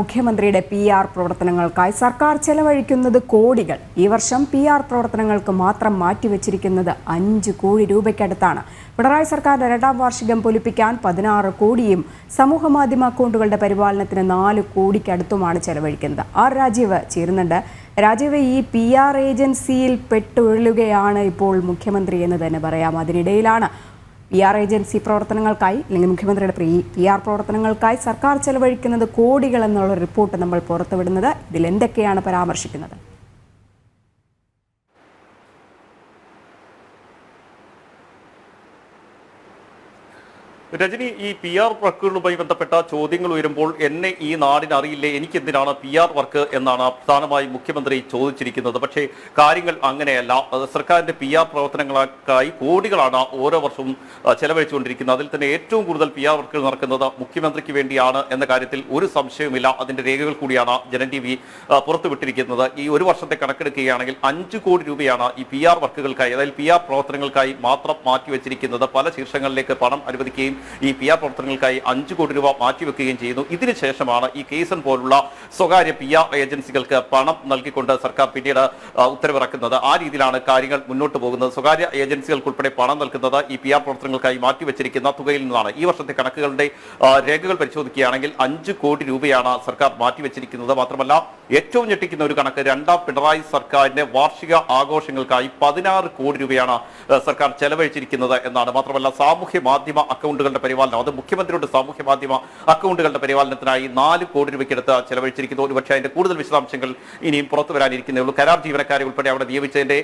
മുഖ്യമന്ത്രിയുടെ PR പ്രവർത്തനങ്ങൾക്കായി സർക്കാർ ചെലവഴിക്കുന്നത് കോടികൾ. ഈ വർഷം PR പ്രവർത്തനങ്ങൾക്ക് മാത്രം മാറ്റിവെച്ചിരിക്കുന്നത് 5 കോടി രൂപയ്ക്കടുത്താണ്. പിണറായി സർക്കാരിന്റെ രണ്ടാം വാർഷികം പൊലിപ്പിക്കാൻ 16 കോടിയും സമൂഹമാധ്യമ അക്കൗണ്ടുകളുടെ പരിപാലനത്തിന് 4 കോടിക്കടുത്തുമാണ് ചെലവഴിക്കുന്നത്. രാജീവ് ചേരുന്നുണ്ട്. രാജീവ്, ഈ PR ഏജൻസിയിൽ പെട്ടുഴലുകയാണ് ഇപ്പോൾ മുഖ്യമന്ത്രി എന്ന് തന്നെ പറയാം. അതിനിടയിലാണ് PR ഏജൻസി പ്രവർത്തനങ്ങൾക്കായി അല്ലെങ്കിൽ മുഖ്യമന്ത്രിയുടെ PR പ്രവർത്തനങ്ങൾക്കായി സർക്കാർ ചെലവഴിക്കുന്നത് കോടികൾ എന്നുള്ള റിപ്പോർട്ട് നമ്മൾ പുറത്തുവിടുന്നത്. ഇതിൽ എന്തൊക്കെയാണ് പരാമർശിക്കുന്നത്? രജനി, ഈ PR വർക്കുകളുമായി ബന്ധപ്പെട്ട ചോദ്യങ്ങൾ ഉയരുമ്പോൾ എന്നെ ഈ നാടിന് അറിയില്ലേ, എനിക്കെന്തിനാണ് PR വർക്ക് എന്നാണ് പ്രധാനമായും മുഖ്യമന്ത്രി ചോദിച്ചിരിക്കുന്നത്. പക്ഷേ കാര്യങ്ങൾ അങ്ങനെയല്ല. സർക്കാരിന്റെ PR പ്രവർത്തനങ്ങൾക്കായി കോടികളാണ് ഓരോ വർഷവും ചെലവഴിച്ചുകൊണ്ടിരിക്കുന്നത്. അതിൽ തന്നെ ഏറ്റവും കൂടുതൽ PR വർക്കുകൾ നടക്കുന്നത് മുഖ്യമന്ത്രിക്ക് വേണ്ടിയാണ് എന്ന കാര്യത്തിൽ ഒരു സംശയവുമില്ല. അതിന്റെ രേഖകൾ കൂടിയാണ് ജനം TV പുറത്തുവിട്ടിരിക്കുന്നത്. ഈ ഒരു വർഷത്തെ കണക്കെടുക്കുകയാണെങ്കിൽ 5 കോടി രൂപയാണ് ഈ PR വർക്കുകൾക്കായി, അതായത് PR പ്രവർത്തനങ്ങൾക്കായി മാത്രം മാറ്റിവെച്ചിരിക്കുന്നത്. പല ശീർഷങ്ങളിലേക്ക് പണം അനുവദിക്കുകയും ഈ PR പ്രവർത്തനങ്ങൾക്കായി 5 കോടി രൂപ മാറ്റിവെക്കുകയും ചെയ്യുന്നു. ഇതിനുശേഷമാണ് ഈ കേസൻ പോലുള്ള സ്വകാര്യ PR ഏജൻസികൾക്ക് പണം നൽകിക്കൊണ്ട് സർക്കാർ പിന്നീട് ഉത്തരവിറക്കുന്നത്. ആ രീതിയിലാണ് കാര്യങ്ങൾ മുന്നോട്ട് പോകുന്നത്. സ്വകാര്യ ഏജൻസികൾക്കുൾപ്പെടെ പണം നൽകുന്നത് ഈ PR പ്രവർത്തനങ്ങൾക്കായി മാറ്റിവെച്ചിരിക്കുന്ന തുകയിൽ നിന്നാണ്. ഈ വർഷത്തെ കണക്കുകളുടെ രേഖകൾ പരിശോധിക്കുകയാണെങ്കിൽ 5 കോടി രൂപയാണ് സർക്കാർ മാറ്റിവെച്ചിരിക്കുന്നത്. മാത്രമല്ല, ഏറ്റവും ഞെട്ടിക്കുന്ന ഒരു കണക്ക്, രണ്ടാം പിണറായി സർക്കാരിന്റെ വാർഷിക ആഘോഷങ്ങൾക്കായി 16 കോടി രൂപയാണ് സർക്കാർ ചെലവഴിച്ചിരിക്കുന്നത് എന്നാണ്. മാത്രമല്ല, സാമൂഹ്യ മാധ്യമ അക്കൗണ്ടുകളുടെ പരിപാലനം, അത് മുഖ്യമന്ത്രിയുടെ സാമൂഹ്യ മാധ്യമ അക്കൗണ്ടുകളുടെ പരിപാലനത്തിനായി 4 കോടി രൂപയ്ക്കടുത്ത് ചെലവഴിച്ചിരിക്കുന്നു. ഒരുപക്ഷെ അതിന്റെ കൂടുതൽ വിശദാംശങ്ങൾ ഇനിയും പുറത്തു വരാനിരിക്കുന്നേ ഉള്ളൂ. കരാർ ജീവനക്കാരെ ഉൾപ്പെടെ അവിടെ നിയമിച്ചതിന്റെ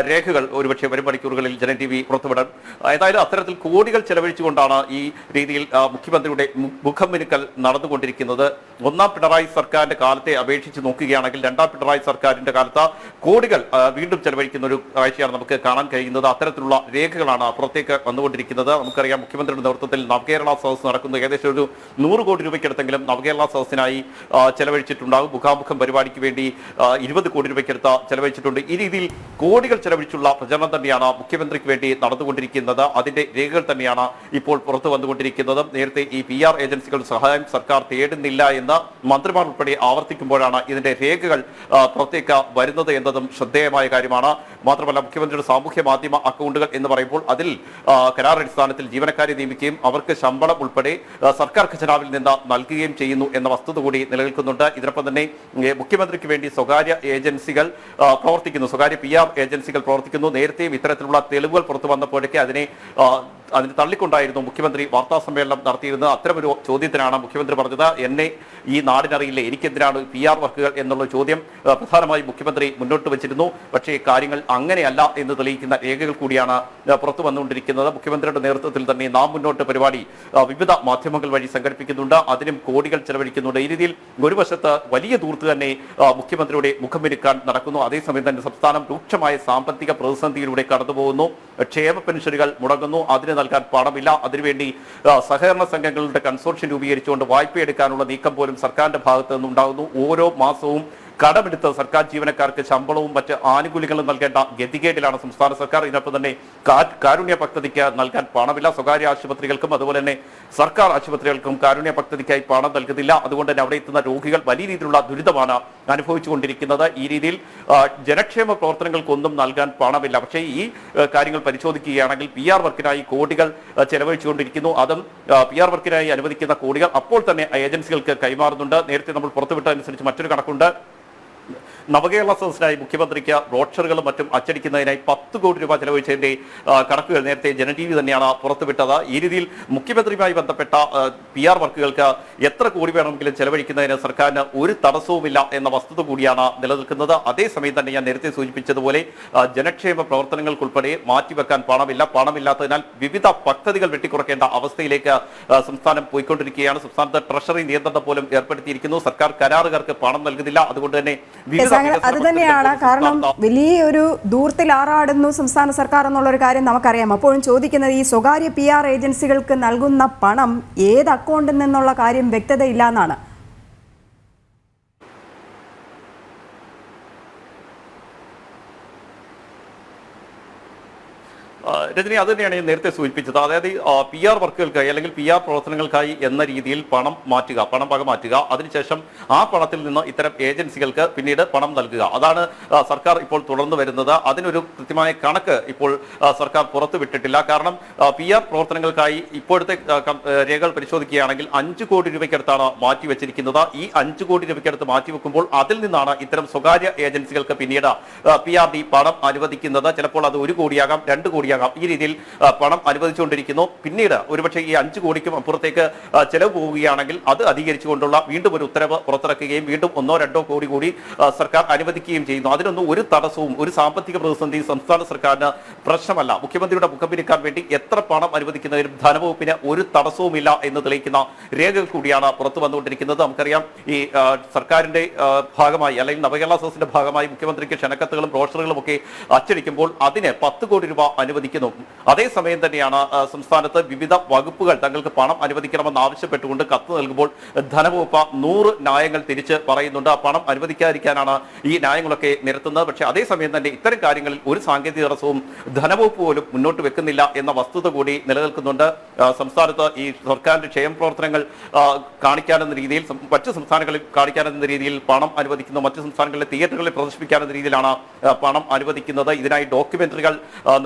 രേഖകൾ ഒരുപക്ഷെ വരും മണിക്കൂറുകളിൽ ജനം TV പുറത്തുവിടാൻ. ഏതായാലും അത്തരത്തിൽ കോടികൾ ചെലവഴിച്ചുകൊണ്ടാണ് ഈ രീതിയിൽ മുഖ്യമന്ത്രിയുടെ മുഖം മിനുക്കൽ നടന്നുകൊണ്ടിരിക്കുന്നത്. ഒന്നാം പിണറായി സർക്കാരിന്റെ കാലത്തെ അപേക്ഷിച്ച് നോക്കുകയാണെങ്കിൽ രണ്ടാം പിണറായി സർക്കാരിന്റെ കാലത്ത് കോടികൾ വീണ്ടും ചെലവഴിക്കുന്ന ഒരു കാഴ്ചയാണ് നമുക്ക് കാണാൻ കഴിയുന്നത്. അത്തരത്തിലുള്ള രേഖകളാണ് പുറത്തേക്ക് വന്നുകൊണ്ടിരിക്കുന്നത്. നമുക്കറിയാം, മുഖ്യമന്ത്രിയുടെ നേതൃത്വത്തിൽ നവകേരള സദസ് നടക്കുന്നു. ഏകദേശം ഒരു 100 കോടി രൂപയ്ക്കടുത്തെങ്കിലും നവകേരള സദസ്സിനായി ചെലവഴിച്ചിട്ടുണ്ടാകും. മുഖാമുഖം പരിപാടിക്ക് വേണ്ടി 20 കോടി രൂപയ്ക്കടുത്ത് ചെലവഴിച്ചിട്ടുണ്ട്. ഈ രീതിയിൽ കോടികൾ ചെലവഴിച്ചുള്ള പ്രചരണം തന്നെയാണ് മുഖ്യമന്ത്രിക്ക് വേണ്ടി നടന്നുകൊണ്ടിരിക്കുന്നത്. അതിന്റെ രേഖകൾ തന്നെയാണ് ഇപ്പോൾ പുറത്തു വന്നുകൊണ്ടിരിക്കുന്നത്. നേരത്തെ ഈ PR ഏജൻസികളുടെ സഹായം സർക്കാർ തേടുന്നില്ല എന്ന് മന്ത്രിമാർ ഉൾപ്പെടെ ആവർത്തിക്കുമ്പോഴാണ് ഇതിന്റെ രേഖകൾ പുറത്തേക്ക് വരുന്നത് എന്നതും ശ്രദ്ധേയമായ കാര്യമാണ്. മാത്രമല്ല, മുഖ്യമന്ത്രിയുടെ സാമൂഹ്യ മാധ്യമ അക്കൗണ്ടുകൾ എന്ന് പറയുമ്പോൾ അതിൽ കരാർ അടിസ്ഥാനത്തിൽ ജീവനക്കാരെ നിയമിക്കുകയും അവർക്ക് ശമ്പളം ഉൾപ്പെടെ സർക്കാർ ഖജനാവിൽ നിന്ന് നൽകുകയും ചെയ്യുന്നു എന്ന വസ്തുത കൂടി നിലനിൽക്കുന്നുണ്ട്. ഇതിനൊപ്പം തന്നെ മുഖ്യമന്ത്രിക്ക് വേണ്ടി സ്വകാര്യ ഏജൻസികൾ പ്രവർത്തിക്കുന്നു, സ്വകാര്യ PR ഏജൻസികൾ പ്രവർത്തിക്കുന്നു. നേരത്തെയും ഇത്തരത്തിലുള്ള തെളിവുകൾ പുറത്തു വന്നപ്പോഴേക്ക് അതിനെ തള്ളിക്കൊണ്ടായിരുന്നു മുഖ്യമന്ത്രി വാർത്താ സമ്മേളനം നടത്തിയിരുന്നത്. അത്തരമൊരു ചോദ്യത്തിനാണ് മുഖ്യമന്ത്രി പറഞ്ഞത്, എന്നെ ഈ നാടിനറിയില്ലേ, എനിക്കെന്തിനാണ് PR വർക്കുകൾ എന്നുള്ള ചോദ്യം പ്രധാനമായും മുഖ്യമന്ത്രി മുന്നോട്ട് വെച്ചിരുന്നു. പക്ഷേ കാര്യങ്ങൾ അങ്ങനെയല്ല എന്ന് തെളിയിക്കുന്ന രേഖകൾ കൂടിയാണ് പുറത്തു വന്നുകൊണ്ടിരിക്കുന്നത്. മുഖ്യമന്ത്രിയുടെ നേതൃത്വത്തിൽ തന്നെ നാം മുന്നോട്ട് പരിപാടി വിവിധ മാധ്യമങ്ങൾ വഴി സംഘടിപ്പിക്കുന്നുണ്ട്. അതിനും കോടികൾ ചെലവഴിക്കുന്നുണ്ട്. ഈ രീതിയിൽ ഒരു വശത്ത് വലിയ ദൂർത്ത് തന്നെ മുഖ്യമന്ത്രിയുടെ മുഖം മിനുക്കാൻ നടക്കുന്നു. അതേസമയം തന്നെ സംസ്ഥാനം രൂക്ഷമായ സാമ്പത്തിക പ്രതിസന്ധിയിലൂടെ കടന്നുപോകുന്നു. ക്ഷേമ പെൻഷനുകൾ മുടങ്ങുന്നു. അതിന് നൽകാൻ പണമില്ല. അതിനുവേണ്ടി സഹകരണ സംഘങ്ങളുടെ കൺസോർഷ്യം രൂപീകരിച്ചുകൊണ്ട് വായ്പയെടുക്കാനുള്ള നീക്കം പോലും സർക്കാരിന്റെ ഭാഗത്ത് നിന്നുണ്ടാകുന്നു. ഓരോ മാസവും കടമെടുത്ത് സർക്കാർ ജീവനക്കാർക്ക് ശമ്പളവും മറ്റ് ആനുകൂല്യങ്ങളും നൽകേണ്ട ഗതികേടിലാണ് സംസ്ഥാന സർക്കാർ. ഇതിനൊപ്പം തന്നെ കാരുണ്യ പദ്ധതിക്ക് നൽകാൻ പണമില്ല. സ്വകാര്യ ആശുപത്രികൾക്കും അതുപോലെ തന്നെ സർക്കാർ ആശുപത്രികൾക്കും കാരുണ്യ പദ്ധതിക്കായി പണം നൽകുന്നില്ല. അതുകൊണ്ട് തന്നെ അവിടെ എത്തുന്ന രോഗികൾ വലിയ രീതിയിലുള്ള ദുരിതമാണ് അനുഭവിച്ചുകൊണ്ടിരിക്കുന്നത്. ഈ രീതിയിൽ ജനക്ഷേമ പ്രവർത്തനങ്ങൾക്കൊന്നും നൽകാൻ പണമില്ല. പക്ഷേ ഈ കാര്യങ്ങൾ പരിശോധിക്കുകയാണെങ്കിൽ PR വർക്കിനായി കോടികൾ ചെലവഴിച്ചുകൊണ്ടിരിക്കുന്നു. അതും PR വർക്കിനായി അനുവദിക്കുന്ന കോടികൾ അപ്പോൾ തന്നെ ഏജൻസികൾക്ക് കൈമാറുന്നുണ്ട്. നേരത്തെ നമ്മൾ പുറത്തുവിട്ടതനുസരിച്ച് മറ്റൊരു കണക്കുണ്ട്. നവകേരള സദസ്സിനായി മുഖ്യമന്ത്രിക്ക് ബ്രോഷറുകളും മറ്റും അച്ചടിക്കുന്നതിനായി 10 കോടി രൂപ ചെലവഴിച്ചതിന്റെ കണക്കുകൾ നേരത്തെ ജനം TV തന്നെയാണ് പുറത്തുവിട്ടത്. ഈ രീതിയിൽ മുഖ്യമന്ത്രിയുമായി ബന്ധപ്പെട്ട PR വർക്കുകൾക്ക് എത്ര കോടി വേണമെങ്കിലും ചെലവഴിക്കുന്നതിന് സർക്കാരിന് ഒരു തടസ്സവുമില്ല എന്ന വസ്തുത കൂടിയാണ് നിലനിൽക്കുന്നത്. അതേസമയം തന്നെ ഞാൻ നേരത്തെ സൂചിപ്പിച്ചതുപോലെ ജനക്ഷേമ പ്രവർത്തനങ്ങൾക്കുൾപ്പെടെ മാറ്റിവെക്കാൻ പണമില്ലാത്തതിനാൽ വിവിധ പദ്ധതികൾ വെട്ടിക്കുറയ്ക്കേണ്ട അവസ്ഥയിലേക്ക് സംസ്ഥാനം പോയിക്കൊണ്ടിരിക്കുകയാണ്. സംസ്ഥാനത്ത് ട്രഷറി നിയന്ത്രണം പോലും ഏർപ്പെടുത്തിയിരിക്കുന്നു. സർക്കാർ കരാറുകാർക്ക് പണം നൽകുന്നില്ല. അതുകൊണ്ട് തന്നെ അത് തന്നെയാണ് കാരണം. വലിയൊരു ദൂരത്തിൽ ആറാടുന്നു സംസ്ഥാന സർക്കാർ എന്നുള്ളൊരു കാര്യം നമുക്കറിയാം. അപ്പോഴും ചോദിക്കുന്നത്, ഈ സ്വകാര്യ PR ഏജൻസികൾക്ക് നൽകുന്ന പണം ഏത് അക്കൗണ്ടിൽ നിന്നുള്ള കാര്യം വ്യക്തതയില്ല എന്നാണ്. രജനി, അത് തന്നെയാണ് ഞാൻ നേരത്തെ സൂചിപ്പിച്ചത്. അതായത് PR വർക്കുകൾക്കായി അല്ലെങ്കിൽ PR പ്രവർത്തനങ്ങൾക്കായി എന്ന രീതിയിൽ പണം വക മാറ്റുക, അതിനുശേഷം ആ പണത്തിൽ നിന്ന് ഇത്തരം ഏജൻസികൾക്ക് പിന്നീട് പണം നൽകുക. അതാണ് സർക്കാർ ഇപ്പോൾ തുടർന്നു വരുന്നത്. അതിനൊരു കൃത്യമായ കണക്ക് ഇപ്പോൾ സർക്കാർ പുറത്തുവിട്ടിട്ടില്ല. കാരണം PR പ്രവർത്തനങ്ങൾക്കായി ഇപ്പോഴത്തെ രേഖകൾ പരിശോധിക്കുകയാണെങ്കിൽ 5 കോടി രൂപയ്ക്കടുത്താണ് മാറ്റിവെച്ചിരിക്കുന്നത്. ഈ 5 കോടി രൂപയ്ക്കടുത്ത് മാറ്റിവെക്കുമ്പോൾ അതിൽ നിന്നാണ് ഇത്തരം സ്വകാര്യ ഏജൻസികൾക്ക് പിന്നീട് PRD പണം അനുവദിക്കുന്നത്. ചിലപ്പോൾ അത് 1 കോടിയാകാം, 2 കോടിയാകാം. ഈ രീതിയിൽ പണം അനുവദിച്ചുകൊണ്ടിരിക്കുന്നു. പിന്നീട് ഒരുപക്ഷെ ഈ 5 കോടിക്കും അപ്പുറത്തേക്ക് ചെലവ് പോവുകയാണെങ്കിൽ അത് അധികരിച്ചുകൊണ്ടുള്ള വീണ്ടും ഒരു ഉത്തരവ് പുറത്തിറക്കുകയും വീണ്ടും 1-2 കോടി കൂടി സർക്കാർ അനുവദിക്കുകയും ചെയ്യുന്നു. അതിനൊന്നും ഒരു തടസ്സവും, ഒരു സാമ്പത്തിക പ്രതിസന്ധി സംസ്ഥാന സർക്കാരിന് പ്രശ്നമല്ല. മുഖ്യമന്ത്രിയുടെ മുഖം പിരിക്കാൻ വേണ്ടി എത്ര പണം അനുവദിക്കുന്നതിനും ധനവകുപ്പിന് ഒരു തടസ്സവുമില്ല എന്ന് തെളിയിക്കുന്ന രേഖകൾ കൂടിയാണ് പുറത്തു വന്നുകൊണ്ടിരിക്കുന്നത്. നമുക്കറിയാം, ഈ സർക്കാരിന്റെ ഭാഗമായി അല്ലെങ്കിൽ നവകേരള സദസ്സിന്റെ ഭാഗമായി മുഖ്യമന്ത്രിക്ക് ക്ഷണക്കത്തുകളും ബ്രോഷറുകളും ഒക്കെ അച്ചടിക്കുമ്പോൾ അതിന് 10 കോടി രൂപ അനുവദിക്കുന്നു. അതേസമയം തന്നെയാണ് സംസ്ഥാനത്ത് വിവിധ വകുപ്പുകൾ തങ്ങൾക്ക് പണം അനുവദിക്കണമെന്ന് ആവശ്യപ്പെട്ടുകൊണ്ട് കത്ത് നൽകുമ്പോൾ ധനവകുപ്പ് 100 ന്യായങ്ങൾ തിരിച്ച് പറയുന്നുണ്ട്. പണം അനുവദിക്കാതിരിക്കാനാണ് ഈ ന്യായങ്ങളൊക്കെ നിരത്തുന്നത്. പക്ഷേ അതേസമയം തന്നെ ഇത്തരം കാര്യങ്ങളിൽ ഒരു സാങ്കേതിക തടസ്സവും ധനവകുപ്പ് പോലും മുന്നോട്ട് വെക്കുന്നില്ല എന്ന വസ്തുത കൂടി നിലനിൽക്കുന്നുണ്ട്. സംസ്ഥാനത്ത് ഈ സർക്കാരിന്റെ ക്ഷേമ പ്രവർത്തനങ്ങൾ കാണിക്കാനെന്ന രീതിയിൽ മറ്റു സംസ്ഥാനങ്ങളിൽ കാണിക്കാനെന്ന രീതിയിൽ പണം അനുവദിക്കുന്നു. മറ്റു സംസ്ഥാനങ്ങളിലെ തിയേറ്ററുകളിൽ പ്രദർശിപ്പിക്കാനെന്ന രീതിയിലാണ് പണം അനുവദിക്കുന്നത്. ഇതിനായി ഡോക്യുമെന്ററികൾ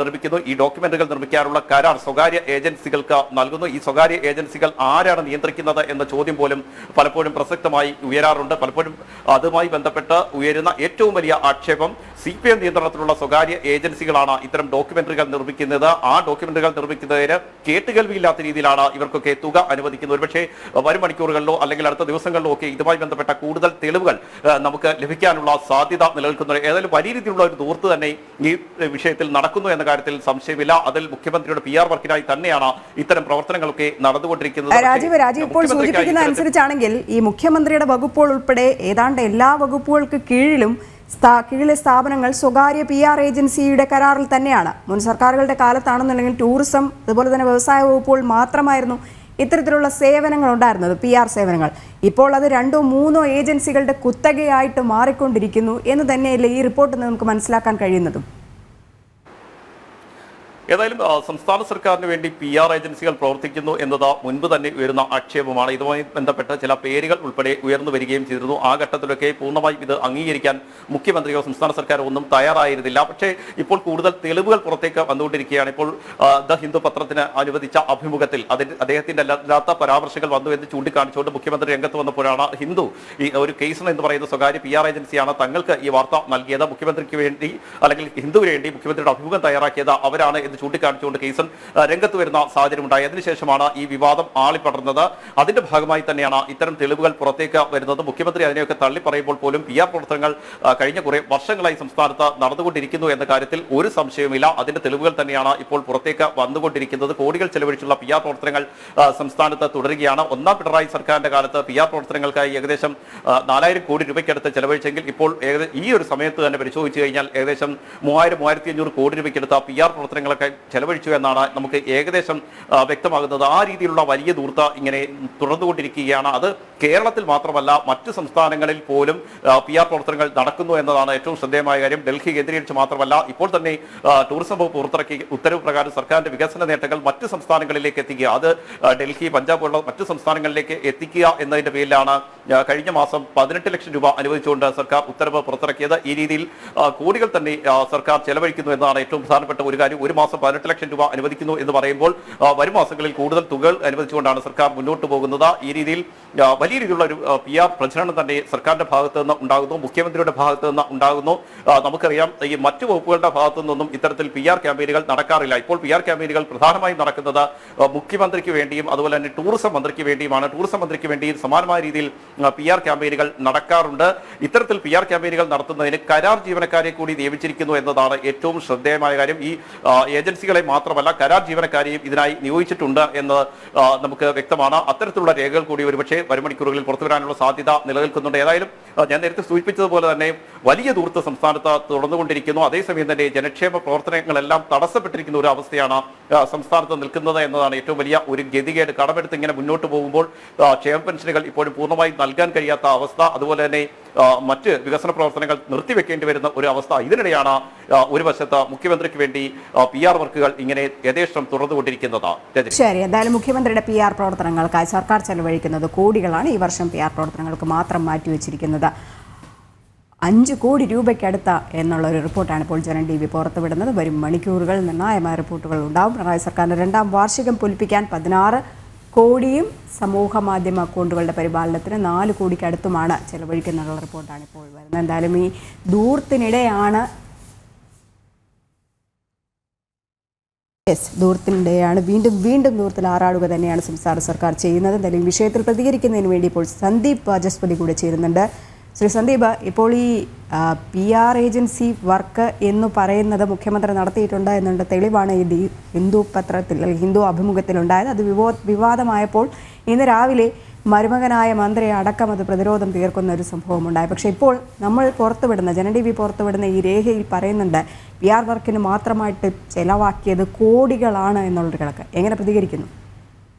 നിർമ്മിക്കുന്നു. ഈ ഡോക്യുമെന്ററികൾ നിർമ്മിക്കാനുള്ള കരാർ സ്വകാര്യ ഏജൻസികൾക്ക് നൽകുന്നു. ഈ സ്വകാര്യ ഏജൻസികൾ ആരാണ് നിയന്ത്രിക്കുന്നത് എന്ന ചോദ്യം പോലും പലപ്പോഴും പ്രസക്തമായി ഉയരാറുണ്ട്. പലപ്പോഴും അതുമായി ബന്ധപ്പെട്ട് ഉയരുന്ന ഏറ്റവും വലിയ ആക്ഷേപം CPM നിയന്ത്രണത്തിലുള്ള സ്വകാര്യ ഏജൻസികളാണ് ഇത്തരം ഡോക്യുമെന്ററികൾ നിർമ്മിക്കുന്നത്. ആ ഡോക്യുമെന്ററികൾ നിർമ്മിക്കുന്നതിന് കേട്ടുകേൾവിയില്ലാത്ത രീതിയിലാണ് ഇവർക്കൊക്കെ തുക അനുവദിക്കുന്നത്. ഒരുപക്ഷെ വരും മണിക്കൂറുകളിലോ അല്ലെങ്കിൽ അടുത്ത ദിവസങ്ങളിലോ ഒക്കെ ഇതുമായി ബന്ധപ്പെട്ട കൂടുതൽ തെളിവുകൾ നമുക്ക് ലഭിക്കാനുള്ള സാധ്യത നിലനിൽക്കുന്നത്. ഏതായാലും വലിയ രീതിയിലുള്ള ഒരു ദൂർത്ത് തന്നെ ഈ വിഷയത്തിൽ നടക്കുന്നു എന്ന കാര്യത്തിൽ സംശയമില്ല. അതിൽ മുഖ്യമന്ത്രിയുടെ PR വർക്കിനായി തന്നെയാണ് ഇത്തരം പ്രവർത്തനങ്ങളൊക്കെ നടന്നുകൊണ്ടിരിക്കുന്നത്. രാജീവ് ഇപ്പോൾ സൂചിപ്പിക്കുന്ന അനുസരിച്ചാണെങ്കിൽ ഈ മുഖ്യമന്ത്രിയുടെ വകുപ്പുകൾ ഉൾപ്പെടെ ഏതാണ്ട് എല്ലാ വകുപ്പുകൾക്ക് കീഴിലെ സ്ഥാപനങ്ങൾ സ്വകാര്യ PR ഏജൻസിയുടെ കരാറിൽ തന്നെയാണ്. മുൻ സർക്കാരുകളുടെ കാലത്താണെന്നുണ്ടെങ്കിൽ ടൂറിസം അതുപോലെ തന്നെ വ്യവസായ വകുപ്പുകൾ മാത്രമായിരുന്നു ഇത്തരത്തിലുള്ള സേവനങ്ങൾ ഉണ്ടായിരുന്നത്, PR സേവനങ്ങൾ. ഇപ്പോൾ അത് 2-3 ഏജൻസികളുടെ കുത്തകയായിട്ട് മാറിക്കൊണ്ടിരിക്കുന്നു എന്ന് തന്നെയല്ലേ ഈ റിപ്പോർട്ടിൽ നിന്ന് നമുക്ക് മനസ്സിലാക്കാൻ കഴിയുന്നതും? ഏതായാലും സംസ്ഥാന സർക്കാരിന് വേണ്ടി PR ഏജൻസികൾ പ്രവർത്തിക്കുന്നു എന്നത് മുൻപ് തന്നെ ഉയരുന്ന ആക്ഷേപമാണ്. ഇതുമായി ബന്ധപ്പെട്ട് ചില പേരുകൾ ഉൾപ്പെടെ ഉയർന്നു വരികയും ചെയ്തിരുന്നു. ആ ഘട്ടത്തിലൊക്കെ പൂർണ്ണമായും ഇത് അംഗീകരിക്കാൻ മുഖ്യമന്ത്രിയോ സംസ്ഥാന സർക്കാരോ ഒന്നും തയ്യാറായിരുന്നില്ല. പക്ഷേ ഇപ്പോൾ കൂടുതൽ തെളിവുകൾ പുറത്തേക്ക് വന്നുകൊണ്ടിരിക്കുകയാണ്. ഇപ്പോൾ ദ ഹിന്ദു പത്രത്തിന് അനുവദിച്ച അഭിമുഖത്തിൽ അദ്ദേഹത്തിന്റെ അല്ലാത്ത പരാമർശങ്ങൾ വന്നു എന്ന് ചൂണ്ടിക്കാണിച്ചുകൊണ്ട് മുഖ്യമന്ത്രി രംഗത്ത് വന്നപ്പോഴാണ് ഹിന്ദു ഈ ഒരു കേസൺ എന്ന് പറയുന്ന സ്വകാര്യ PR ഏജൻസിയാണ് തങ്ങൾക്ക് ഈ വാർത്ത നൽകിയത്. മുഖ്യമന്ത്രിക്ക് വേണ്ടി അല്ലെങ്കിൽ ഹിന്ദുവിന് വേണ്ടി മുഖ്യമന്ത്രിയുടെ അഭിമുഖം തയ്യാറാക്കിയത് അവരാണ് എന്ന് ചൂണ്ടിക്കാണിച്ചുകൊണ്ട് കേസൻ രംഗത്ത് വരുന്ന സാഹചര്യം ഉണ്ടായി. അതിനുശേഷമാണ് ഈ വിവാദം ആളിപ്പടർന്നത്. അതിന്റെ ഭാഗമായി തന്നെയാണ് ഇത്തരം തെളിവുകൾ പുറത്തേക്ക് വരുന്നത്. മുഖ്യമന്ത്രി അതിനെയൊക്കെ തള്ളി പറയുമ്പോൾ പോലും PR പ്രവർത്തനങ്ങൾ കഴിഞ്ഞ കുറെ വർഷങ്ങളായി സംസ്ഥാനത്ത് നടന്നുകൊണ്ടിരിക്കുന്നു എന്ന കാര്യത്തിൽ ഒരു സംശയവുമില്ല. അതിന്റെ തെളിവുകൾ തന്നെയാണ് ഇപ്പോൾ പുറത്തേക്ക് വന്നുകൊണ്ടിരിക്കുന്നത്. കോടികൾ ചെലവഴിച്ചുള്ള PR പ്രവർത്തനങ്ങൾ സംസ്ഥാനത്ത് തുടരുകയാണ്. ഒന്നാം പിണറായി സർക്കാരിന്റെ കാലത്ത് PR പ്രവർത്തനങ്ങൾക്കായി ഏകദേശം 4000 കോടി രൂപയ്ക്കടുത്ത് ചെലവഴിച്ചെങ്കിൽ ഇപ്പോൾ ഈ ഒരു സമയത്ത് തന്നെ പരിശോധിച്ചു കഴിഞ്ഞാൽ ഏകദേശം 3000-1500 കോടി രൂപയ്ക്കടുത്ത PR പ്രവർത്തനങ്ങളൊക്കെ ചെലവഴിച്ചു എന്നാണ് നമുക്ക് ഏകദേശം വ്യക്തമാകുന്നത്. ആ രീതിയിലുള്ള വലിയ ദൂർത്ത് ഇങ്ങനെ തുടർന്നുകൊണ്ടിരിക്കുകയാണ്. അത് കേരളത്തിൽ മാത്രമല്ല മറ്റു സംസ്ഥാനങ്ങളിൽ പോലും PR പ്രവർത്തനങ്ങൾ നടക്കുന്നു എന്നതാണ് ഏറ്റവും ശ്രദ്ധേയമായ കാര്യം. ഡൽഹി കേന്ദ്രീകരിച്ച് മാത്രമല്ല ഇപ്പോൾ തന്നെ ടൂറിസം വകുപ്പ് പുറത്തിറക്കിയ ഉത്തരവ് പ്രകാരം സർക്കാരിന്റെ വികസന നേട്ടങ്ങൾ മറ്റു സംസ്ഥാനങ്ങളിലേക്ക് എത്തിക്കുക, അത് ഡൽഹി, പഞ്ചാബ് പോലുള്ള മറ്റു സംസ്ഥാനങ്ങളിലേക്ക് എത്തിക്കുക എന്നതിന്റെ പേരിലാണ് കഴിഞ്ഞ മാസം 18 ലക്ഷം രൂപ അനുവദിച്ചുകൊണ്ട് സർക്കാർ ഉത്തരവ് പുറത്തിറക്കിയത്. ഈ രീതിയിൽ കോടികൾ തന്നെ സർക്കാർ ചെലവഴിക്കുന്നു എന്നതാണ് ഏറ്റവും പ്രധാനപ്പെട്ട ഒരു കാര്യം. ഒരു മാസം 18 ലക്ഷം രൂപ അനുവദിക്കുന്നു എന്ന് പറയുമ്പോൾ വരും മാസങ്ങളിൽ കൂടുതൽ തുകകൾ അനുവദിച്ചുകൊണ്ടാണ് സർക്കാർ മുന്നോട്ട് പോകുന്നത്. ഈ രീതിയിൽ വലിയ രീതിയിലുള്ള ഒരു PR പ്രചരണം തന്നെ സർക്കാരിന്റെ ഭാഗത്ത് നിന്ന് ഉണ്ടാകുന്നു, മുഖ്യമന്ത്രിയുടെ ഭാഗത്ത് നിന്ന് ഉണ്ടാകുന്നു. നമുക്കറിയാം ഈ മറ്റു വകുപ്പുകളുടെ ഭാഗത്തു നിന്നും ഇത്തരത്തിൽ PR ക്യാമ്പയിനുകൾ നടക്കാറില്ല. ഇപ്പോൾ PR ക്യാമ്പയിനുകൾ പ്രധാനമായും നടക്കുന്നത് മുഖ്യമന്ത്രിക്ക് വേണ്ടിയും അതുപോലെ തന്നെ ടൂറിസം മന്ത്രിക്ക് വേണ്ടിയുമാണ്. ടൂറിസം മന്ത്രിക്ക് വേണ്ടിയും സമാനമായ രീതിയിൽ PR ക്യാമ്പയിനുകൾ നടക്കാറുണ്ട്. ഇത്തരത്തിൽ PR ക്യാമ്പയിനുകൾ നടത്തുന്നതിന് കരാർ ജീവനക്കാരെ കൂടി നിയമിച്ചിരിക്കുന്നു എന്നതാണ് ഏറ്റവും ശ്രദ്ധേയമായ കാര്യം. ഈ ഏജൻസികളെ മാത്രമല്ല കരാർ ജീവനക്കാരെയും ഇതിനായി നിയോഗിച്ചിട്ടുണ്ട് എന്ന് നമുക്ക് വ്യക്തമാണ്. അത്തരത്തിലുള്ള രേഖകൾ കൂടി ഒരുപക്ഷെ വരും മണിക്കൂറുകളിൽ പുറത്തുവരാനുള്ള സാധ്യത നിലനിൽക്കുന്നുണ്ട്. ഏതായാലും ഞാൻ നേരത്തെ സൂചിപ്പിച്ചതുപോലെ തന്നെ വലിയ ദൂർത്ത് സംസ്ഥാനത്ത് തുടർന്നുകൊണ്ടിരിക്കുന്നു. അതേസമയം തന്നെ ജനക്ഷേമ പ്രവർത്തനങ്ങളെല്ലാം തടസ്സപ്പെട്ടിരിക്കുന്ന ഒരു അവസ്ഥയാണ് സംസ്ഥാനത്ത് നിൽക്കുന്നത് എന്നതാണ് ഏറ്റവും വലിയ ഒരു ഗതികേട്. കടമെടുത്ത് ഇങ്ങനെ മുന്നോട്ട് പോകുമ്പോൾ ക്ഷേമ പെൻഷനുകൾ ഇപ്പോഴും പൂർണ്ണമായി നൽകാൻ കഴിയാത്ത അവസ്ഥ, അതുപോലെ തന്നെ മറ്റ് വികസന പ്രവർത്തനങ്ങൾ നിർത്തിവെക്കേണ്ടി വരുന്ന ഒരു അവസ്ഥ. ഇതിനിടെയാണ് ഒരു വശത്ത് മുഖ്യമന്ത്രിക്ക് വേണ്ടി PR വർക്കുകൾ ഇങ്ങനെ യഥേഷ്ടം തുറന്നുകൊണ്ടിരിക്കുന്നത്. ശരി, എന്തായാലും മുഖ്യമന്ത്രിയുടെ PR പ്രവർത്തനങ്ങൾക്കായി സർക്കാർ ചെലവഴിക്കുന്നത് കോടികളാണ്. ഈ വർഷം PR പ്രവർത്തനങ്ങൾക്ക് മാത്രം മാറ്റിവെച്ചിരിക്കുന്നത് 5 കോടി രൂപയ്ക്കടുത്ത എന്നുള്ളൊരു റിപ്പോർട്ടാണ് ഇപ്പോൾ ജനം TV പുറത്തുവിടുന്നത്. വരും മണിക്കൂറുകൾ നിർണായകമായ റിപ്പോർട്ടുകൾ ഉണ്ടാവും. പിണറായി സർക്കാരിന്റെ 2ാം വാർഷികം പൊലിപ്പിക്കാൻ 16 കോടിയും സമൂഹ മാധ്യമ അക്കൗണ്ടുകളുടെ പരിപാലനത്തിന് 4 കോടിക്കടുത്തുമാണ് ചെലവഴിക്കുന്നുള്ള റിപ്പോർട്ടാണ് ഇപ്പോൾ വരുന്നത്. എന്തായാലും ഈ ദൂർത്തിനിടെയാണ് വീണ്ടും ദൂരത്തിൽ ആറാടുക തന്നെയാണ് സംസ്ഥാന സർക്കാർ ചെയ്യുന്നത്. എന്തായാലും വിഷയത്തിൽ പ്രതികരിക്കുന്നതിന് വേണ്ടി ഇപ്പോൾ സന്ദീപ് വാചസ്പതി കൂടെ ചേരുന്നുണ്ട്. ശ്രീ സന്ദീപ്, ഇപ്പോൾ ഈ PR ഏജൻസി വർക്ക് എന്ന് പറയുന്നത് മുഖ്യമന്ത്രി നടത്തിയിട്ടുണ്ട് എന്നുള്ള തെളിവാണ് ഈ ഹിന്ദു പത്രത്തിൽ അല്ലെങ്കിൽ ഹിന്ദു അഭിമുഖത്തിലുണ്ടായത്. അത് വിവാദമായപ്പോൾ ഇന്ന് രാവിലെ മരുമകനായ മന്ത്രി അടക്കം അത് പ്രതിരോധം തീർക്കുന്ന ഒരു സംഭവമുണ്ടായി. പക്ഷേ ഇപ്പോൾ നമ്മൾ ജനം TV പുറത്തുവിടുന്ന ഈ രേഖയിൽ പറയുന്നുണ്ട് PR വർക്കിന് മാത്രമായിട്ട് ചെലവാക്കിയത് കോടികളാണ് എന്നുള്ളൊരു കണക്ക്. എങ്ങനെ പ്രതികരിക്കുന്നു?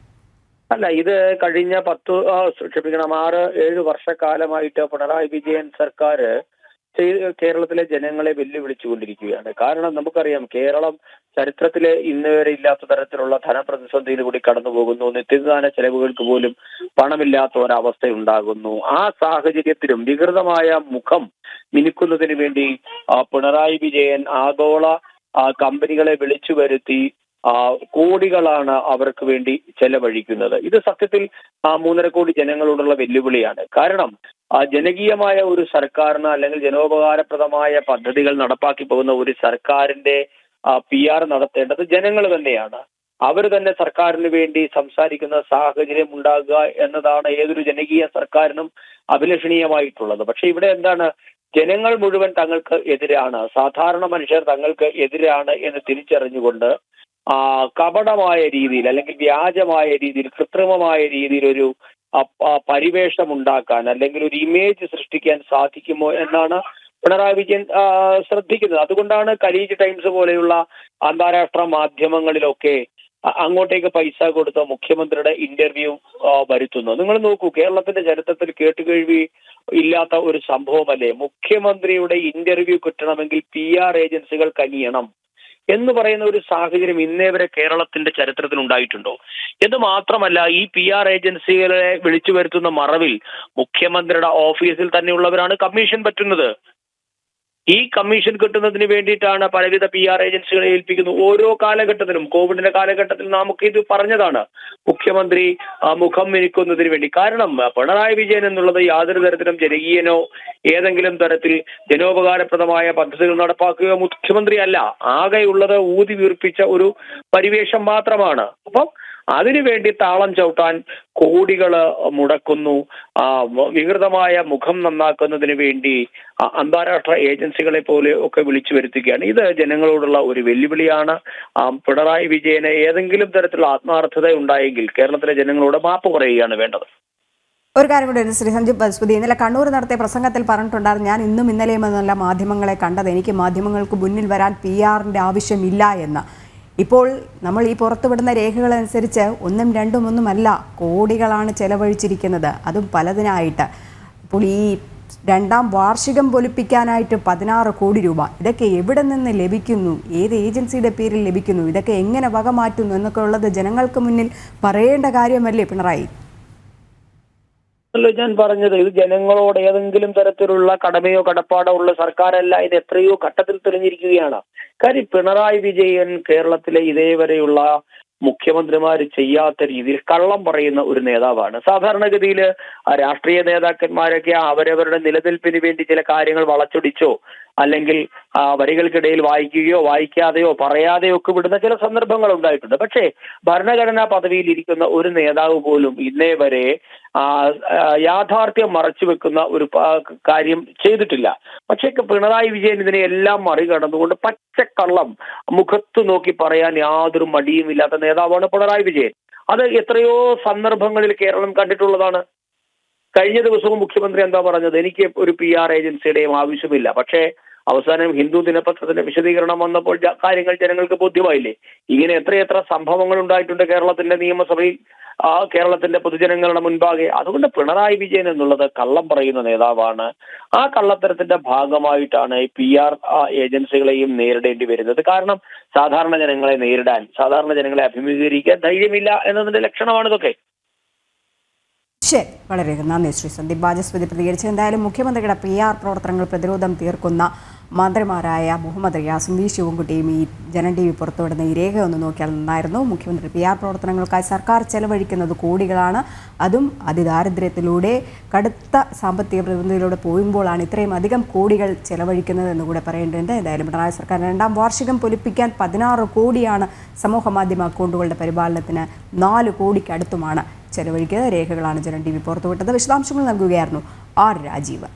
അല്ല, ഇത് കഴിഞ്ഞ 6-7 വർഷക്കാലമായിട്ട് പിണറായി വിജയൻ സർക്കാർ കേരളത്തിലെ ജനങ്ങളെ വെല്ലുവിളിച്ചുകൊണ്ടിരിക്കുകയാണ്. കാരണം നമുക്കറിയാം, കേരളം ചരിത്രത്തിലെ ഇന്ന് വരെ ഇല്ലാത്ത തരത്തിലുള്ള ധനപ്രതിസന്ധിയിൽ കൂടി കടന്നു പോകുന്നു. നിത്യദാന ചെലവുകൾക്ക് പോലും പണമില്ലാത്ത ഒരവസ്ഥ ഉണ്ടാകുന്നു. ആ സാഹചര്യത്തിലും വികൃതമായ മുഖം മിനുക്കുന്നതിന് വേണ്ടി പിണറായി വിജയൻ ആഗോള കമ്പനികളെ വിളിച്ചു വരുത്തി കോടികളാണ് അവർക്ക് വേണ്ടി ചെലവഴിക്കുന്നത്. ഇത് സത്യത്തിൽ 3.5 കോടി ജനങ്ങളോടുള്ള വെല്ലുവിളിയാണ്. കാരണം ജനകീയമായ ഒരു സർക്കാരിന് അല്ലെങ്കിൽ ജനോപകാരപ്രദമായ പദ്ധതികൾ നടപ്പാക്കി പോകുന്ന ഒരു സർക്കാരിന്റെ PR നടത്തേണ്ടത് ജനങ്ങൾ തന്നെയാണ്. അവർ തന്നെ സർക്കാരിന് വേണ്ടി സംസാരിക്കുന്ന സാഹചര്യം ഉണ്ടാകുക എന്നതാണ് ഏതൊരു ജനകീയ സർക്കാരിനും അഭിലഷണീയമായിട്ടുള്ളത്. പക്ഷെ ഇവിടെ എന്താണ്, ജനങ്ങൾ മുഴുവൻ തങ്ങൾക്ക് എതിരാണ്, സാധാരണ മനുഷ്യർ തങ്ങൾക്ക് എതിരാണ് എന്ന് തിരിച്ചറിഞ്ഞുകൊണ്ട് കപടമായ രീതിയിൽ അല്ലെങ്കിൽ വ്യാജമായ രീതിയിൽ കൃത്രിമമായ രീതിയിൽ ഒരു പരിവേഷം ഉണ്ടാക്കാൻ അല്ലെങ്കിൽ ഒരു ഇമേജ് സൃഷ്ടിക്കാൻ സാധിക്കുമോ എന്നാണ് പിണറായി വിജയൻ ശ്രദ്ധിക്കുന്നത്. അതുകൊണ്ടാണ് ഖലീജ് ടൈംസ് പോലെയുള്ള അന്താരാഷ്ട്ര മാധ്യമങ്ങളിലൊക്കെ അങ്ങോട്ടേക്ക് പൈസ കൊടുത്ത മുഖ്യമന്ത്രിയുടെ ഇന്റർവ്യൂ വരുത്തുന്നത്. നിങ്ങൾ നോക്കൂ, കേരളത്തിന്റെ ചരിത്രത്തിൽ കേട്ടുകേഴ്വി ഇല്ലാത്ത ഒരു സംഭവമല്ലേ. മുഖ്യമന്ത്രിയുടെ ഇന്റർവ്യൂ കിട്ടണമെങ്കിൽ PR ഏജൻസികൾ കനിയണം എന്ന് പറയുന്ന ഒരു സാഹചര്യം ഇന്നേ വരെ കേരളത്തിന്റെ ചരിത്രത്തിൽ ഉണ്ടായിട്ടുണ്ടോ? എന്ന് മാത്രമല്ല, ഈ PR ഏജൻസികളെ വിളിച്ചു വരുത്തുന്ന മറവിൽ മുഖ്യമന്ത്രിയുടെ ഓഫീസിൽ തന്നെയുള്ളവരാണ് കമ്മീഷൻ പറ്റുന്നത്. ഈ കമ്മീഷൻ കിട്ടുന്നതിന് വേണ്ടിയിട്ടാണ് പലവിധ PR ഏജൻസികളെ ഏൽപ്പിക്കുന്നത്. ഓരോ കാലഘട്ടത്തിലും, കോവിഡിന്റെ കാലഘട്ടത്തിൽ നമുക്ക് ഇത് പറഞ്ഞതാണ്, മുഖ്യമന്ത്രി മുഖം മിനുക്കുന്നതിന് വേണ്ടി. കാരണം പിണറായി വിജയൻ എന്നുള്ളത് യാതൊരു തരത്തിലും ജനകീയനോ ഏതെങ്കിലും തരത്തിൽ ജനോപകാരപ്രദമായ പദ്ധതികൾ നടപ്പാക്കുക മുഖ്യമന്ത്രി അല്ല. ആകെയുള്ളത് ഊതി വീർപ്പിച്ച ഒരു പരിവേഷം മാത്രമാണ്. അപ്പം അതിനുവേണ്ടി താളം ചവിട്ടാൻ കോടികൾ മുടക്കുന്നു. വികൃതമായ മുഖം നന്നാക്കുന്നതിന് വേണ്ടി അന്താരാഷ്ട്ര ഏജൻസികളെ പോലെ ഒക്കെ വിളിച്ചു വരുത്തുകയാണ്. ഇത് ജനങ്ങളോടുള്ള ഒരു വെല്ലുവിളിയാണ്. പിണറായി വിജയന് ഏതെങ്കിലും തരത്തിലുള്ള ആത്മാർത്ഥത ഉണ്ടായെങ്കിൽ കേരളത്തിലെ ജനങ്ങളോട് മാപ്പ് പറയുകയാണ് വേണ്ടത്. ഒരു കാര്യം കൂടി, ശ്രീ സഞ്ജീവ് വാചസ്പതി, ഇന്നലെ കണ്ണൂർ നടത്തിയ പ്രസംഗത്തിൽ പറഞ്ഞിട്ടുണ്ടായിരുന്നു, ഞാൻ ഇന്നും ഇന്നലെയും എന്നല്ല മാധ്യമങ്ങളെ കണ്ടത്, എനിക്ക് മാധ്യമങ്ങൾക്ക് മുന്നിൽ വരാൻ PR-ന്റെ ആവശ്യമില്ല എന്ന്. ഇപ്പോൾ നമ്മൾ ഈ പുറത്തുവിടുന്ന രേഖകളനുസരിച്ച് 1ഉം 2ഉം ഒന്നുമല്ല, കോടികളാണ് ചെലവഴിച്ചിരിക്കുന്നത്, അതും പലതിനായിട്ട്. ഇപ്പോൾ ഈ 2ാം വാർഷികം പൊലിപ്പിക്കാനായിട്ട് 16 കോടി രൂപ, ഇതൊക്കെ എവിടെ നിന്ന് ലഭിക്കുന്നു, ഏത് ഏജൻസിയുടെ പേരിൽ ലഭിക്കുന്നു, ഇതൊക്കെ എങ്ങനെ വകമാറ്റുന്നു എന്നൊക്കെ ഉള്ളത് ജനങ്ങൾക്ക് മുന്നിൽ പറയേണ്ട കാര്യമല്ലേ പിണറായി? ഞാൻ പറഞ്ഞത്, ഇത് ജനങ്ങളോട് ഏതെങ്കിലും തരത്തിലുള്ള കടമയോ കടപ്പാടോ ഉള്ള സർക്കാരല്ല, ഇത് എത്രയോ ഘട്ടത്തിൽ തെളിഞ്ഞിരിക്കുകയാണ്. കാര്യം പിണറായി വിജയൻ കേരളത്തിലെ ഇതേവരെയുള്ള മുഖ്യമന്ത്രിമാർ ചെയ്യാത്ത രീതിയിൽ കള്ളം പറയുന്ന ഒരു നേതാവാണ്. സാധാരണഗതിയിൽ രാഷ്ട്രീയ നേതാക്കന്മാരൊക്കെ അവരവരുടെ നിലനിൽപ്പിന് വേണ്ടി ചില കാര്യങ്ങൾ വളച്ചൊടിച്ചോ അല്ലെങ്കിൽ വരികൾക്കിടയിൽ വായിക്കുകയോ വായിക്കാതെയോ പറയാതെയോ ഒക്കെ വിടുന്ന ചില സന്ദർഭങ്ങൾ ഉണ്ടായിട്ടുണ്ട്. പക്ഷേ ഭരണഘടനാ പദവിയിൽ ഇരിക്കുന്ന ഒരു നേതാവ് പോലും ഇന്നേ വരെ യാഥാർത്ഥ്യം മറച്ചു വെക്കുന്ന ഒരു കാര്യം ചെയ്തിട്ടില്ല. പക്ഷേ പിണറായി വിജയൻ ഇതിനെയെല്ലാം മറികടന്നുകൊണ്ട് പച്ചക്കള്ളം മുഖത്ത് നോക്കി പറയാൻ യാതൊരു മടിയുമില്ലാത്ത നേതാവാണ് പിണറായി വിജയൻ. അത് എത്രയോ സന്ദർഭങ്ങളിൽ കേരളം കണ്ടിട്ടുള്ളതാണ്. കഴിഞ്ഞ ദിവസവും മുഖ്യമന്ത്രി എന്താ പറഞ്ഞത്, എനിക്ക് ഒരു PR ഏജൻസിയുടെയും ആവശ്യമില്ല. പക്ഷേ അവസാനം ഹിന്ദു ദിനപത്രത്തിന്റെ വിശദീകരണം വന്നപ്പോൾ കാര്യങ്ങൾ ജനങ്ങൾക്ക് ബോധ്യമായില്ലേ? ഇങ്ങനെ എത്രയെത്ര സംഭവങ്ങൾ ഉണ്ടായിട്ടുണ്ട് കേരളത്തിന്റെ നിയമസഭയിൽ. കേരളത്തിന്റെ പൊതുജനങ്ങളുടെ മുൻപാകെ. അതുകൊണ്ട് പിണറായി വിജയൻ എന്നുള്ളത് കള്ളം പറയുന്ന നേതാവാണ്. ആ കള്ളത്തരത്തിന്റെ ഭാഗമായിട്ടാണ് PR ഏജൻസികളെയും നേരിടേണ്ടി വരുന്നത്. കാരണം സാധാരണ ജനങ്ങളെ നേരിടാൻ, സാധാരണ ജനങ്ങളെ അഭിമുഖീകരിക്കാൻ ധൈര്യമില്ല എന്നതിന്റെ ലക്ഷണമാണ് ഇതൊക്കെ. ശരി, വളരെ നന്ദി ശ്രീ സന്ദീപ് വാചസ്പതി പ്രതികരിച്ചു. എന്തായാലും മുഖ്യമന്ത്രിയുടെ PR പ്രവർത്തനങ്ങൾ പ്രതിരോധം തീർക്കുന്ന മന്ത്രിമാരായ മുഹമ്മദ് റിയാസും വി ശിവൻകുട്ടിയും ഈ ജനം TV പുറത്തുവിടുന്ന ഈ രേഖ ഒന്ന് നോക്കിയാൽ നന്നായിരുന്നു. മുഖ്യമന്ത്രി PR പ്രവർത്തനങ്ങൾക്കായി സർക്കാർ ചെലവഴിക്കുന്നത് കോടികളാണ്. അതും അതിദാരിദ്ര്യത്തിലൂടെ കടുത്ത സാമ്പത്തിക പ്രതിസന്ധിയിലൂടെ പോകുമ്പോഴാണ് ഇത്രയും അധികം കോടികൾ ചെലവഴിക്കുന്നത് എന്ന് കൂടെ പറയേണ്ടതുണ്ട്. എന്തായാലും പിണറായി സർക്കാർ രണ്ടാം വാർഷികം പൊലിപ്പിക്കാൻ 16 കോടിയാണ് സമൂഹ മാധ്യമ അക്കൗണ്ടുകളുടെ പരിപാലനത്തിന് 4 കോടിക്കടുത്തുമാണ് ചെലവഴിക്കുക. രേഖകളാണ് ജനം TV പുറത്തുവിട്ടത്. വിശദാംശങ്ങൾ നൽകുകയായിരുന്നു R. രാജീവ്.